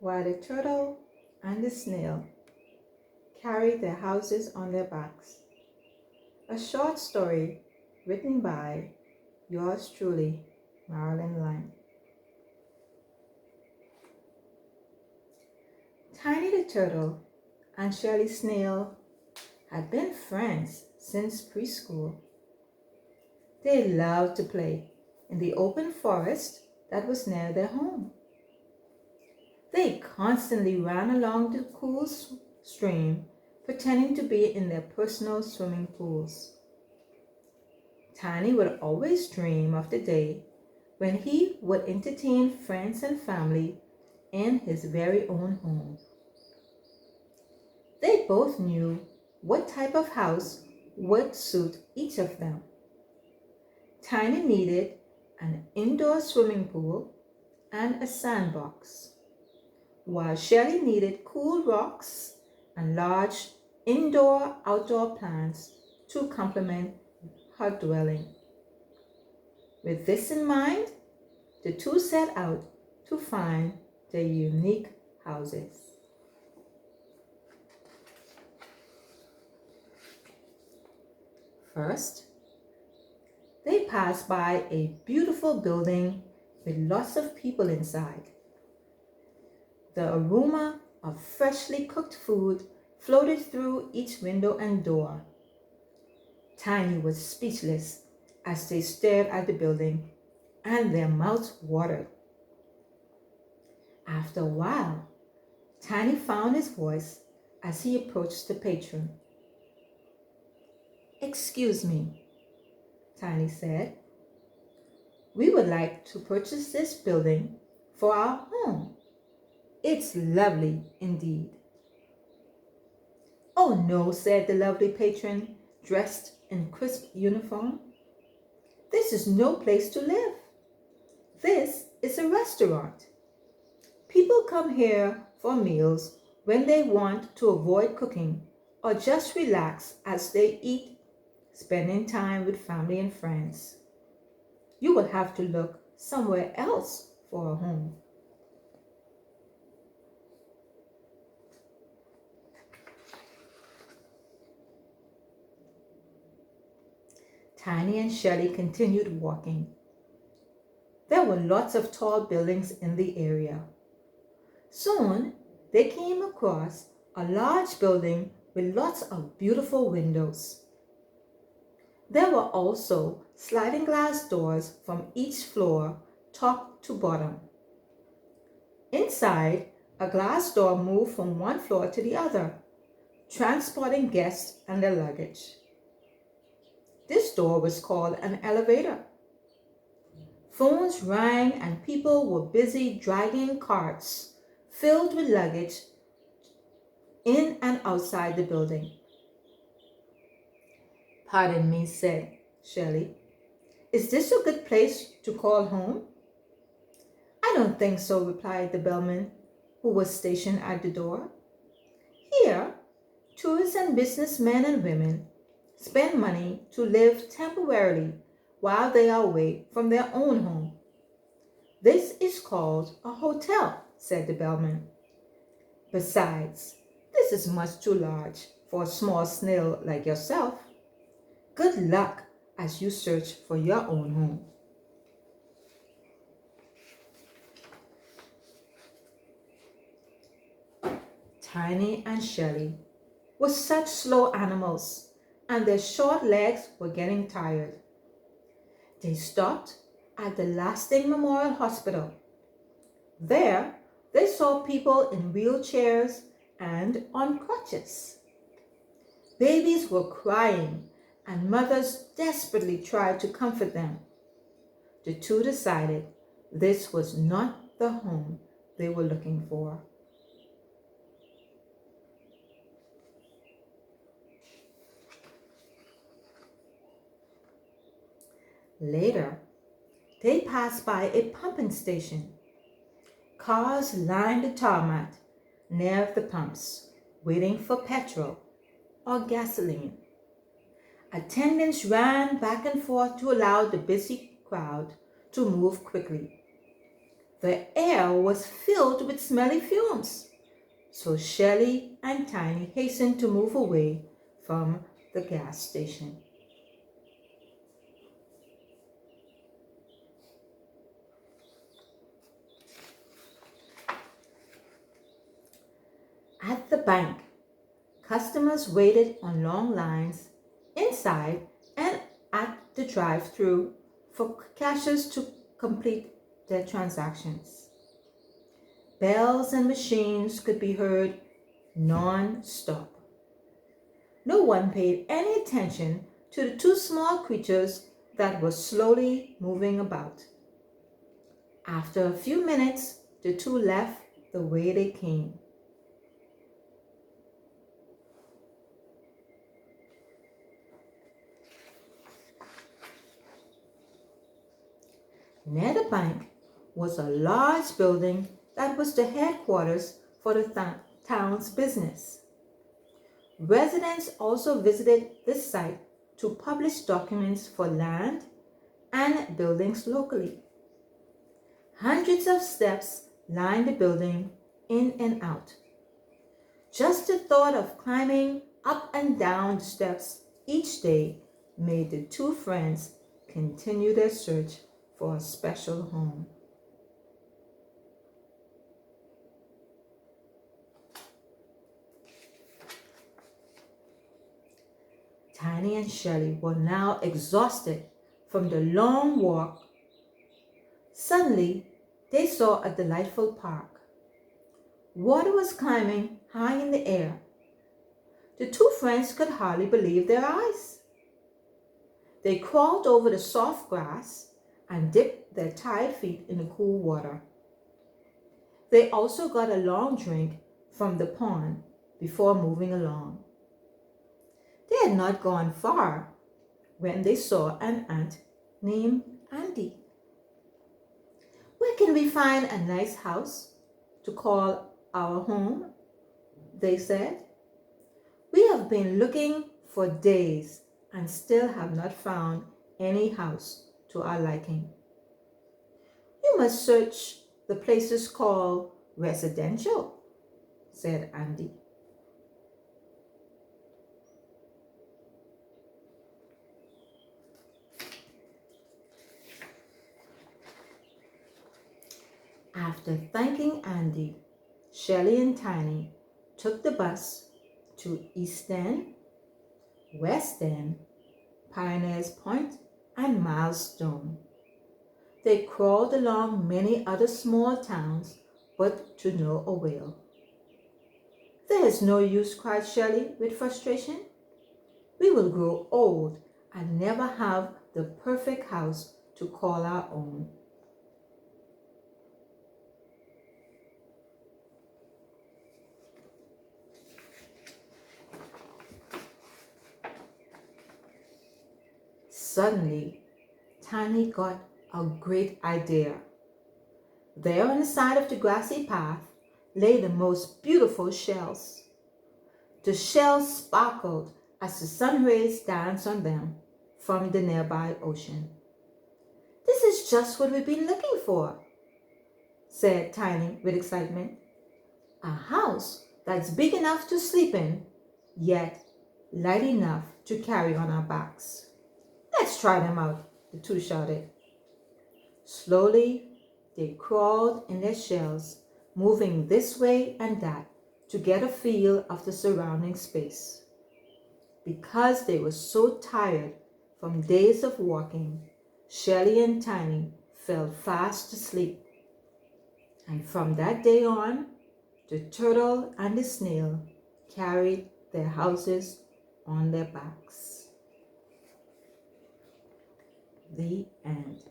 while the turtle and the snail carried their houses on their backs. A short story written by yours truly, Marilyn Lang. Tiny the turtle and Shirley Snail had been friends since preschool. They loved to play in the open forest that was near their home. They constantly ran along the cool stream, pretending to be in their personal swimming pools. Tiny would always dream of the day when he would entertain friends and family in his very own home. They both knew what type of house would suit each of them. Tiny needed an indoor swimming pool and a sandbox, while Shelley needed cool rocks and large indoor-outdoor plants to complement her dwelling. With this in mind, the two set out to find their unique houses. First, they passed by a beautiful building with lots of people inside. The aroma of freshly cooked food floated through each window and door. Tiny was speechless as they stared at the building, and their mouths watered. After a while, Tiny found his voice as he approached the patron. "Excuse me," Tiny said. "We would like to purchase this building for our home. It's lovely indeed." "Oh no," said the lovely patron, dressed in crisp uniform. "This is no place to live. This is a restaurant. People come here for meals when they want to avoid cooking or just relax as they eat, spending time with family and friends. You will have to look somewhere else for a home." Tiny and Shelley continued walking. There were lots of tall buildings in the area. Soon, they came across a large building with lots of beautiful windows. There were also sliding glass doors from each floor, top to bottom. Inside, a glass door moved from one floor to the other, transporting guests and their luggage. This door was called an elevator. Phones rang and people were busy dragging carts filled with luggage in and outside the building. "Pardon me," said Shelley. "Is this a good place to call home?" "I don't think so," replied the bellman, who was stationed at the door. "Here, tourists and businessmen and women spend money to live temporarily while they are away from their own home. This is called a hotel," said the bellman. "Besides, this is much too large for a small snail like yourself. Good luck as you search for your own home." Tiny and Shelley were such slow animals, and their short legs were getting tired. They stopped at the Lasting Memorial Hospital. There, they saw people in wheelchairs and on crutches. Babies were crying, and mothers desperately tried to comfort them. The two decided this was not the home they were looking for. Later, they passed by a pumping station. Cars lined the tarmac near the pumps, waiting for petrol or gasoline. Attendants ran back and forth to allow the busy crowd to move quickly. The air was filled with smelly fumes, so Shelley and Tiny hastened to move away from the gas station. At the bank, customers waited on long lines inside and at the drive-thru for cashiers to complete their transactions. Bells and machines could be heard non-stop. No one paid any attention to the two small creatures that were slowly moving about. After a few minutes, the two left the way they came. Near the bank was a large building that was the headquarters for the town's business. Residents also visited this site to publish documents for land and buildings locally. Hundreds of steps lined the building in and out. Just the thought of climbing up and down the steps each day made the two friends continue their search for a special home. Tiny and Shelley were now exhausted from the long walk. Suddenly, they saw a delightful park. Water was climbing high in the air. The two friends could hardly believe their eyes. They crawled over the soft grass and dipped their tired feet in the cool water. They also got a long drink from the pond before moving along. They had not gone far when they saw an ant named Andy. "Where can we find a nice house to call our home?" they said. "We have been looking for days and still have not found any house to our liking." "You must search the places called residential," said Andy. After thanking Andy, Shelley and Tiny took the bus to East End, West End, Pioneers Point, and Milestone. They crawled along many other small towns, but to no avail. "There is no use," cried Shelley with frustration. "We will grow old and never have the perfect house to call our own." Suddenly, Tiny got a great idea. There on the side of the grassy path lay the most beautiful shells. The shells sparkled as the sun rays danced on them from the nearby ocean. "This is just what we've been looking for," said Tiny with excitement. "A house that's big enough to sleep in, yet light enough to carry on our backs." "Let's try them out," the two shouted. Slowly, they crawled in their shells, moving this way and that to get a feel of the surrounding space. Because they were so tired from days of walking, Shelley and Tiny fell fast asleep. And from that day on, the turtle and the snail carried their houses on their backs. The end.